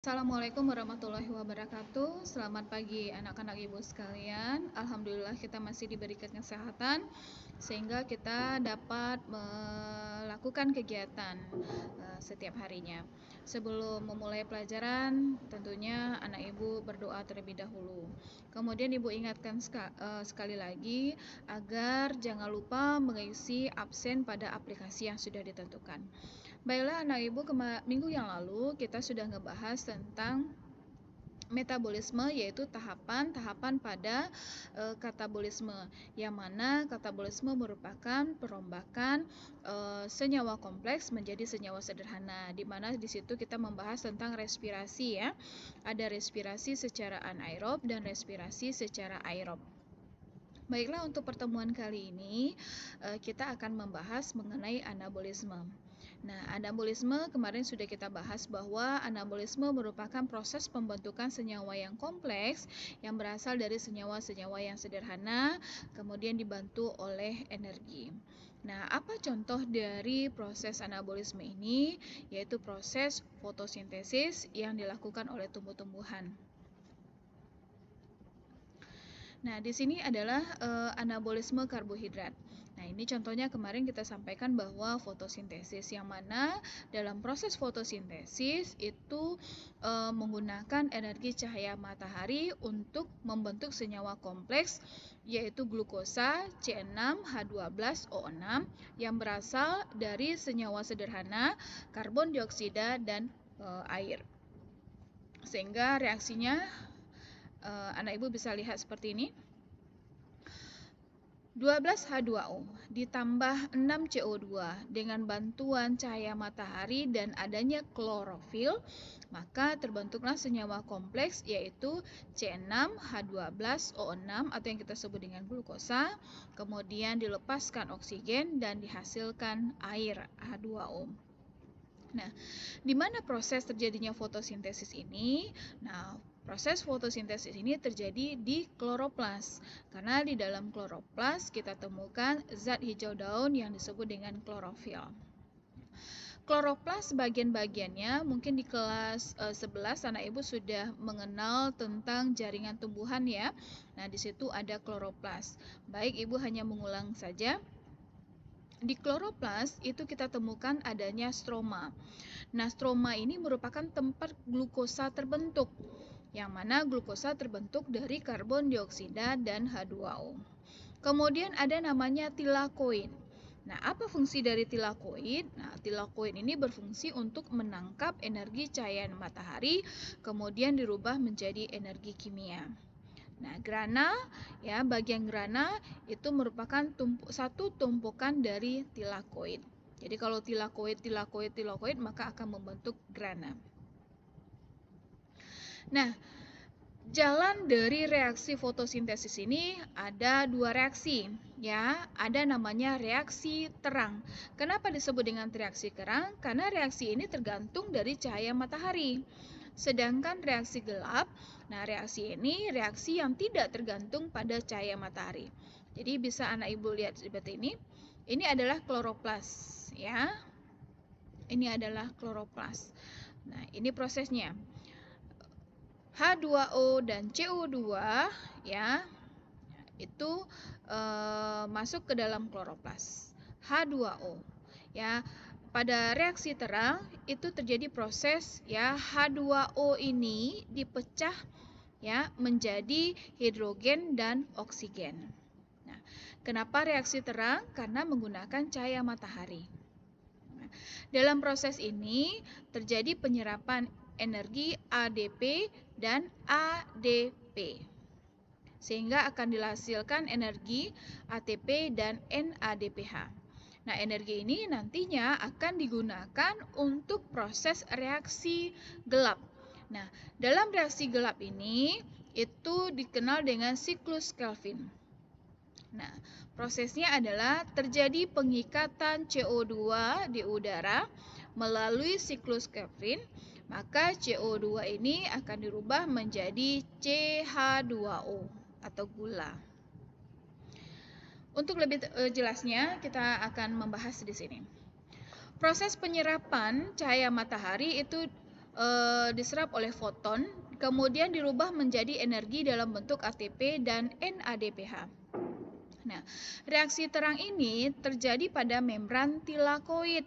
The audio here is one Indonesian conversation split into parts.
Assalamualaikum warahmatullahi wabarakatuh. Selamat pagi anak-anak ibu sekalian. Alhamdulillah kita masih diberikan kesehatan sehingga kita dapat melakukan kegiatan setiap harinya. Sebelum memulai pelajaran, tentunya anak ibu berdoa terlebih dahulu. Kemudian ibu ingatkan sekali lagi agar jangan lupa mengisi absen pada aplikasi yang sudah ditentukan. Baiklah anak ibu, minggu yang lalu kita sudah ngebahas tentang metabolisme, yaitu tahapan-tahapan pada katabolisme, yang mana katabolisme merupakan perombakan senyawa kompleks menjadi senyawa sederhana, di mana di situ kita membahas tentang respirasi ya. Ada respirasi secara anaerob dan respirasi secara aerob. Baiklah, untuk pertemuan kali ini kita akan membahas mengenai anabolisme. Nah, anabolisme kemarin sudah kita bahas bahwa anabolisme merupakan proses pembentukan senyawa yang kompleks yang berasal dari senyawa-senyawa yang sederhana, kemudian dibantu oleh energi. Nah, apa contoh dari proses anabolisme ini? Yaitu proses fotosintesis yang dilakukan oleh tumbuh-tumbuhan. Nah, di sini adalah anabolisme karbohidrat. Nah, ini contohnya kemarin kita sampaikan bahwa fotosintesis, yang mana dalam proses fotosintesis itu menggunakan energi cahaya matahari untuk membentuk senyawa kompleks, yaitu glukosa C6H12O6 yang berasal dari senyawa sederhana karbon dioksida dan air. Sehingga reaksinya anak ibu bisa lihat seperti ini. 12H2O ditambah 6CO2 dengan bantuan cahaya matahari dan adanya klorofil, maka terbentuklah senyawa kompleks yaitu C6H12O6 atau yang kita sebut dengan glukosa, kemudian dilepaskan oksigen dan dihasilkan air H2O. Nah, di mana proses terjadinya fotosintesis ini? Nah, proses fotosintesis ini terjadi di kloroplas, karena di dalam kloroplas kita temukan zat hijau daun yang disebut dengan klorofil. Kloroplas bagian-bagiannya mungkin di kelas 11 anak ibu sudah mengenal tentang jaringan tumbuhan ya. Nah, di situ ada kloroplas. Baik, ibu hanya mengulang saja. Di kloroplas itu kita temukan adanya stroma. Nah, stroma ini merupakan tempat glukosa terbentuk, yang mana glukosa terbentuk dari karbon dioksida dan H2O. Kemudian ada namanya tilakoid. Nah, apa fungsi dari tilakoid? Nah, tilakoid ini berfungsi untuk menangkap energi cahaya matahari, kemudian dirubah menjadi energi kimia. Nah, grana ya, bagian grana itu merupakan satu tumpukan dari tilakoid. Jadi kalau tilakoid maka akan membentuk grana. Nah, jalan dari reaksi fotosintesis ini ada dua reaksi ya, ada namanya reaksi terang. Kenapa disebut dengan reaksi terang? Karena reaksi ini tergantung dari cahaya matahari. Sedangkan reaksi gelap, nah reaksi ini reaksi yang tidak tergantung pada cahaya matahari. Jadi bisa anak ibu lihat seperti ini. Ini adalah kloroplas ya. Ini adalah kloroplas. Nah, ini prosesnya. H2O dan CO2 ya, itu masuk ke dalam kloroplas. H2O ya. Pada reaksi terang itu terjadi proses ya, H2O ini dipecah ya menjadi hidrogen dan oksigen. Nah, kenapa reaksi terang? Karena menggunakan cahaya matahari. Nah, dalam proses ini terjadi penyerapan energi ADP dan ADP, sehingga akan dihasilkan energi ATP dan NADPH. Nah, energi ini nantinya akan digunakan untuk proses reaksi gelap. Nah, dalam reaksi gelap ini itu dikenal dengan siklus Kelvin. Nah, prosesnya adalah terjadi pengikatan CO2 di udara melalui siklus Kelvin, maka CO2 ini akan dirubah menjadi CH2O atau gula. Untuk lebih jelasnya, kita akan membahas di sini. Proses penyerapan cahaya matahari itu diserap oleh foton, kemudian dirubah menjadi energi dalam bentuk ATP dan NADPH. Nah, reaksi terang ini terjadi pada membran tilakoid.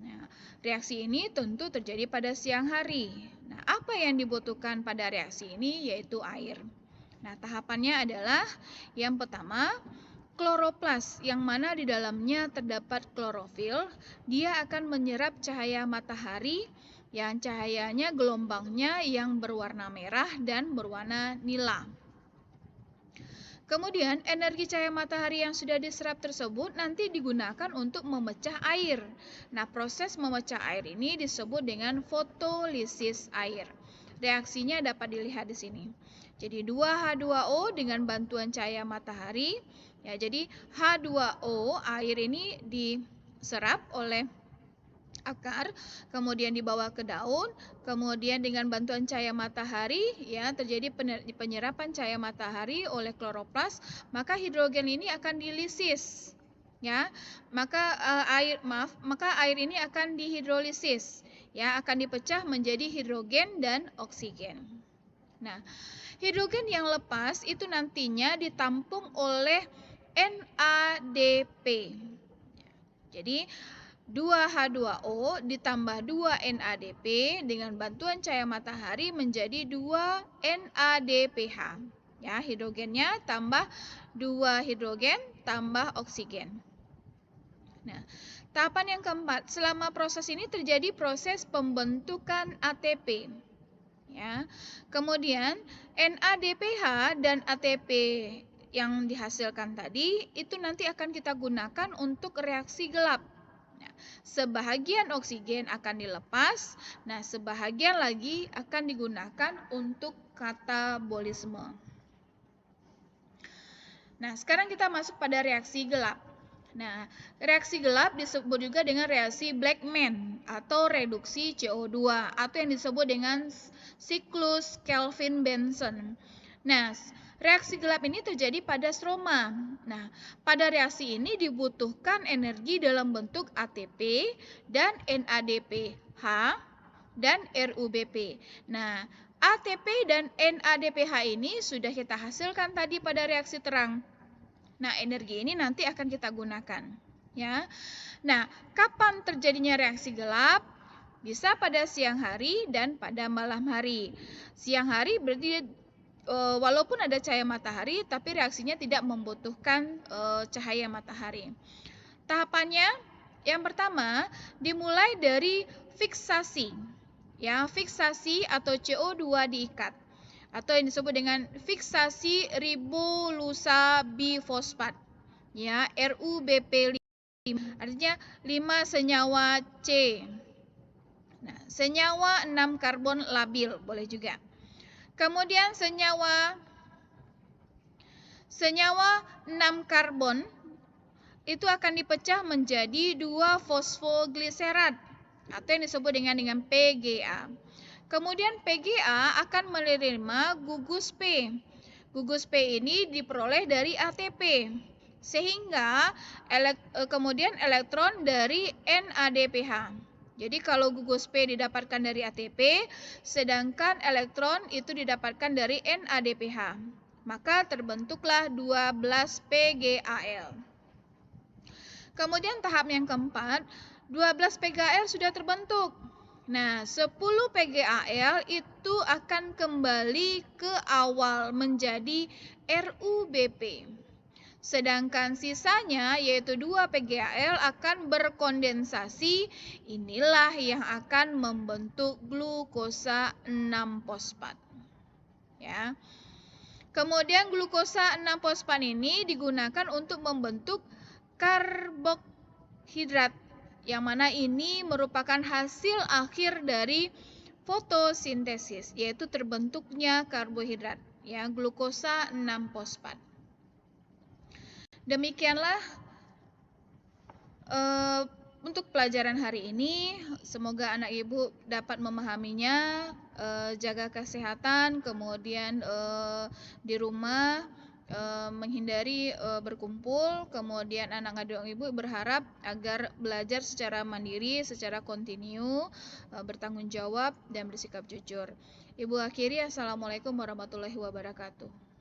Nah, reaksi ini tentu terjadi pada siang hari. Nah, apa yang dibutuhkan pada reaksi ini yaitu air. Nah, tahapannya adalah yang pertama, kloroplas yang mana di dalamnya terdapat klorofil, dia akan menyerap cahaya matahari yang cahayanya gelombangnya yang berwarna merah dan berwarna nila. Kemudian energi cahaya matahari yang sudah diserap tersebut nanti digunakan untuk memecah air. Nah, proses memecah air ini disebut dengan fotolisis air. Reaksinya dapat dilihat di sini. Jadi 2H2O dengan bantuan cahaya matahari, ya jadi H2O air ini diserap oleh akar, kemudian dibawa ke daun, kemudian dengan bantuan cahaya matahari ya terjadi penyerapan cahaya matahari oleh kloroplas, maka hidrogen ini akan dilisis. Ya, maka air ini akan dihidrolisis, ya akan dipecah menjadi hidrogen dan oksigen. Nah, hidrogen yang lepas itu nantinya ditampung oleh NADP. Jadi 2H2O ditambah 2NADP dengan bantuan cahaya matahari menjadi 2NADPH. Ya, hidrogennya tambah 2 hidrogen tambah oksigen. Nah, tahapan yang keempat, selama proses ini terjadi proses pembentukan ATP. Ya. Kemudian NADPH dan ATP yang dihasilkan tadi itu nanti akan kita gunakan untuk reaksi gelap. Nah, sebahagian oksigen akan dilepas, nah sebahagian lagi akan digunakan untuk katabolisme. Nah, sekarang kita masuk pada reaksi gelap. Nah, reaksi gelap disebut juga dengan reaksi Blackman atau reduksi CO2 atau yang disebut dengan siklus Kelvin-Benson. Nah, reaksi gelap ini terjadi pada stroma. Nah, pada reaksi ini dibutuhkan energi dalam bentuk ATP dan NADPH dan RUBP. Nah, ATP dan NADPH ini sudah kita hasilkan tadi pada reaksi terang. Nah, energi ini nanti akan kita gunakan, ya. Nah, kapan terjadinya reaksi gelap? Bisa pada siang hari dan pada malam hari. Siang hari berarti walaupun ada cahaya matahari, tapi reaksinya tidak membutuhkan cahaya matahari. Tahapannya, yang pertama dimulai dari fiksasi, ya fiksasi atau CO2 diikat. Atau yang disebut dengan fiksasi ribolusa bifosfat, ya RUBP5, artinya 5 senyawa C. Nah, senyawa 6 karbon labil boleh juga. Kemudian senyawa 6 karbon itu akan dipecah menjadi 2 fosfogliserat atau yang disebut dengan PGA. Kemudian PGA akan menerima gugus P. Gugus P ini diperoleh dari ATP. Sehingga kemudian elektron dari NADPH. Jadi kalau gugus P didapatkan dari ATP, sedangkan elektron itu didapatkan dari NADPH. Maka terbentuklah 12 PGAL. Kemudian tahap yang keempat, 12 PGAL sudah terbentuk. Nah, 10 PGAL itu akan kembali ke awal menjadi RUBP. Sedangkan sisanya yaitu 2 PGAL akan berkondensasi. Inilah yang akan membentuk glukosa 6 fosfat. Ya. Kemudian glukosa 6 fosfat ini digunakan untuk membentuk karbohidrat, yang mana ini merupakan hasil akhir dari fotosintesis, yaitu terbentuknya karbohidrat, ya glukosa 6 fosfat. Demikianlah untuk pelajaran hari ini. Semoga anak ibu dapat memahaminya. Jaga kesehatan, kemudian di rumah menghindari berkumpul. Kemudian anak adik ibu berharap agar belajar secara mandiri, secara kontinu, bertanggung jawab dan bersikap jujur. Ibu akhiri, assalamualaikum warahmatullahi wabarakatuh.